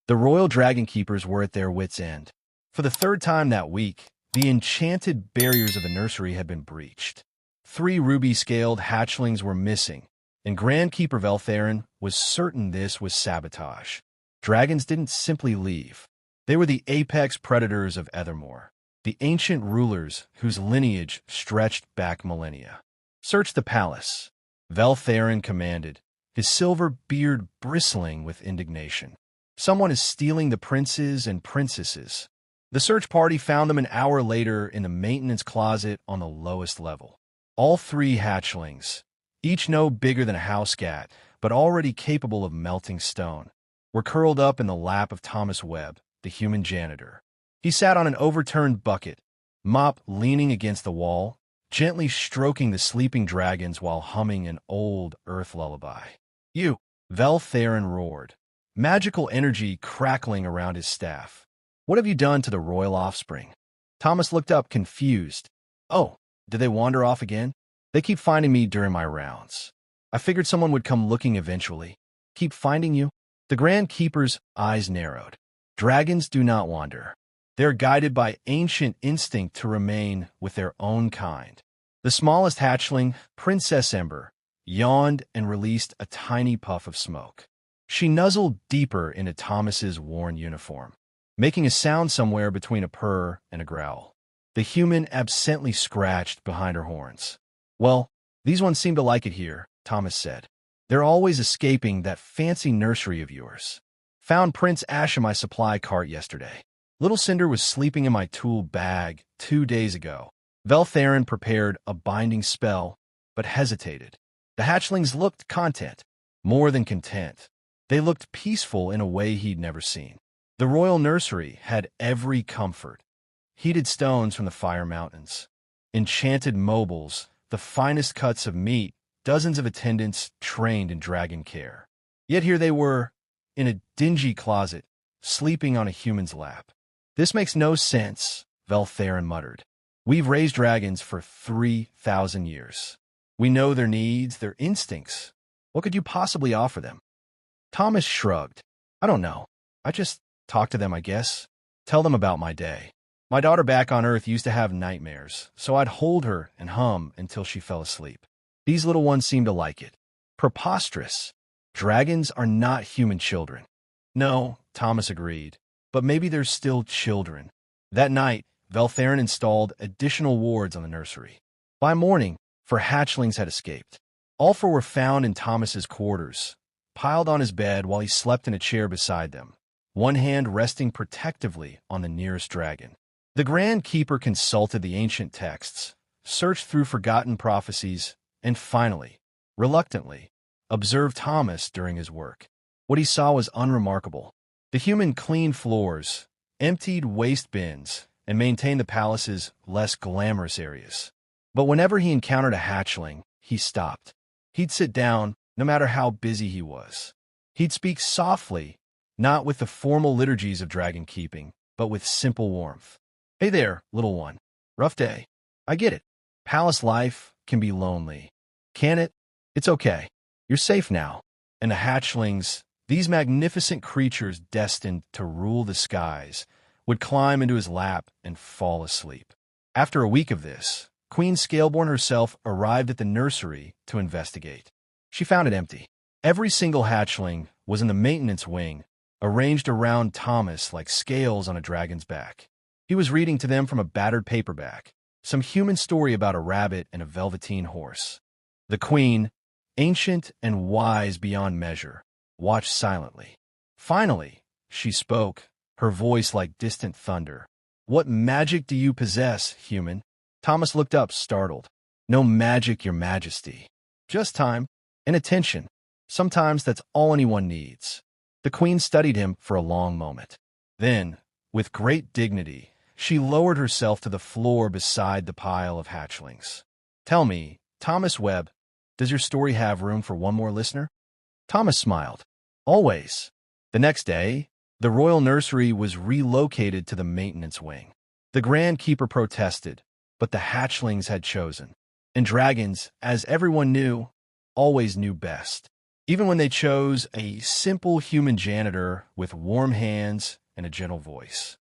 The royal dragon keepers were at their wits' end. For the third time that week, the enchanted barriers of the nursery had been breached. 3 ruby-scaled hatchlings were missing, and Grand Keeper Veltherin was certain this was sabotage. Dragons didn't simply leave. They were the apex predators of Aethermoor, the ancient rulers whose lineage stretched back millennia. "Search the palace," Veltherin commanded, his silver beard bristling with indignation. "Someone is stealing the princes and princesses." The search party found them an hour later in the maintenance closet on the lowest level. All 3 hatchlings, each no bigger than a house cat, but already capable of melting stone, were curled up in the lap of Thomas Webb, the human janitor. He sat on an overturned bucket, mop leaning against the wall, gently stroking the sleeping dragons while humming an old earth lullaby. "You!" Veltherin roared, magical energy crackling around his staff. "What have you done to the royal offspring?" Thomas looked up, confused. "Oh, did they wander off again? They keep finding me during my rounds. I figured someone would come looking eventually." "Keep finding you?" The Grand Keeper's eyes narrowed. "Dragons do not wander. They are guided by ancient instinct to remain with their own kind." The smallest hatchling, Princess Ember, yawned and released a tiny puff of smoke. She nuzzled deeper into Thomas's worn uniform, making a sound somewhere between a purr and a growl. The human absently scratched behind her horns. "Well, these ones seem to like it here," Thomas said. "They're always escaping that fancy nursery of yours. Found Prince Ash in my supply cart yesterday. Little Cinder was sleeping in my tool bag 2 days ago." Veltherin prepared a binding spell, but hesitated. The hatchlings looked content, more than content. They looked peaceful in a way he'd never seen. The royal nursery had every comfort. Heated stones from the Fire Mountains, enchanted mobiles, the finest cuts of meat, dozens of attendants trained in dragon care. Yet here they were, in a dingy closet, sleeping on a human's lap. "This makes no sense," Veltherin muttered. "We've raised dragons for 3,000 years. We know their needs, their instincts. What could you possibly offer them?" Thomas shrugged. "I don't know. I just talk to them, I guess. Tell them about my day. My daughter back on Earth used to have nightmares, so I'd hold her and hum until she fell asleep. These little ones seem to like it." Preposterous. Dragons are not human children. "No," Thomas agreed, "but maybe they're still children." That night, Veltherin installed additional wards on the nursery. By morning, 4 hatchlings had escaped. All 4 were found in Thomas's quarters, piled on his bed while he slept in a chair beside them, one hand resting protectively on the nearest dragon. The Grand Keeper consulted the ancient texts, searched through forgotten prophecies, and finally, reluctantly, observed Thomas during his work. What he saw was unremarkable. The human cleaned floors, emptied waste bins, and maintained the palace's less glamorous areas. But whenever he encountered a hatchling, he stopped. He'd sit down, no matter how busy he was. He'd speak softly, not with the formal liturgies of dragon keeping, but with simple warmth. "Hey there, little one. Rough day. I get it. Palace life can be lonely. Can it? It's okay. You're safe now." And the hatchlings, these magnificent creatures destined to rule the skies, would climb into his lap and fall asleep. After a week of this, Queen Scaleborn herself arrived at the nursery to investigate. She found it empty. Every single hatchling was in the maintenance wing, arranged around Thomas like scales on a dragon's back. He was reading to them from a battered paperback, some human story about a rabbit and a velveteen horse. The queen, ancient and wise beyond measure, watched silently. Finally, she spoke, her voice like distant thunder. "What magic do you possess, human?" Thomas looked up, startled. "No magic, your majesty. Just time and attention. Sometimes that's all anyone needs." The queen studied him for a long moment. Then, with great dignity, she lowered herself to the floor beside the pile of hatchlings. "Tell me, Thomas Webb, does your story have room for one more listener?" Thomas smiled. "Always." The next day, the royal nursery was relocated to the maintenance wing. The Grand Keeper protested, but the hatchlings had chosen. And dragons, as everyone knew, always knew best. even when they chose a simple human janitor with warm hands and a gentle voice.